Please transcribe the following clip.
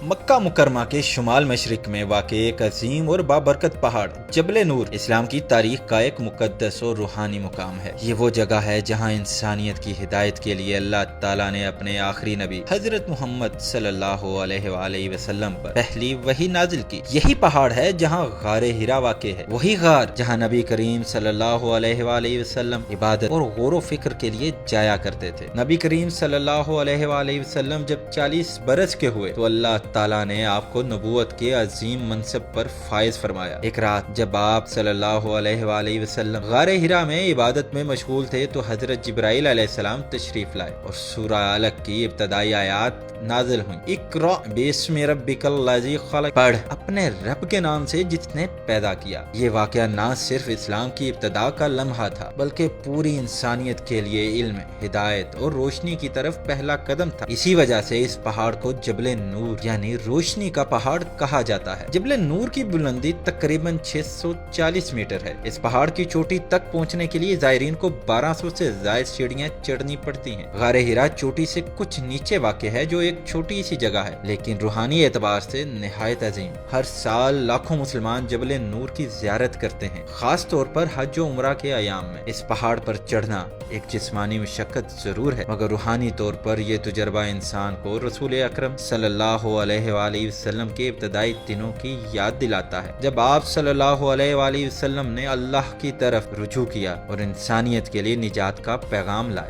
مکہ مکرمہ کے شمال مشرق میں واقع ایک عظیم اور بابرکت پہاڑ جبل نور اسلام کی تاریخ کا ایک مقدس اور روحانی مقام ہے۔ یہ وہ جگہ ہے جہاں انسانیت کی ہدایت کے لیے اللہ تعالیٰ نے اپنے آخری نبی حضرت محمد صلی اللہ علیہ وآلہ وسلم پر پہلی وحی نازل کی۔ یہی پہاڑ ہے جہاں غار ہرا واقع ہے، وہی غار جہاں نبی کریم صلی اللہ علیہ وآلہ وسلم عبادت اور غور و فکر کے لیے جایا کرتے تھے۔ نبی کریم صلی اللہ علیہ وآلہ وسلم جب 40 برس کے ہوئے تو اللہ تعالیٰ نے آپ کو نبوت کے عظیم منصب پر فائز فرمایا۔ ایک رات جب آپ صلی اللہ علیہ وآلہ وسلم غار ہرا میں عبادت میں مشغول تھے تو حضرت جبرائیل علیہ السلام تشریف لائے اور سورہ علق کی ابتدائی آیات نازل ہوئیں۔ اقرأ باسم ربک الذی خلق، پڑھ اپنے رب کے نام سے جس نے پیدا کیا۔ یہ واقعہ نہ صرف اسلام کی ابتدا کا لمحہ تھا بلکہ پوری انسانیت کے لیے علم، ہدایت اور روشنی کی طرف پہلا قدم تھا۔ اسی وجہ سے اس پہاڑ کو جبل نور یعنی روشنی کا پہاڑ کہا جاتا ہے۔ جبل نور کی بلندی تقریباً 640 میٹر ہے۔ اس پہاڑ کی چوٹی تک پہنچنے کے لیے زائرین کو 1200 سے زائد سیڑھیاں چڑھنی پڑتی ہیں۔ غار ہرا چوٹی سے کچھ نیچے واقع ہے جو ایک چھوٹی سی جگہ ہے لیکن روحانی اعتبار سے نہایت عظیم۔ ہر سال لاکھوں مسلمان جبل نور کی زیارت کرتے ہیں، خاص طور پر حج و عمرہ کے ایام میں۔ اس پہاڑ پر چڑھنا ایک جسمانی مشقت ضرور ہے مگر روحانی طور پر یہ تجربہ انسان کو رسول اکرم صلی اللہ علیہ وآلہ وسلم کے ابتدائی دنوں کی یاد دلاتا ہے جب آپ صلی اللہ علیہ وآلہ وسلم نے اللہ کی طرف رجوع کیا اور انسانیت کے لیے نجات کا پیغام لائے۔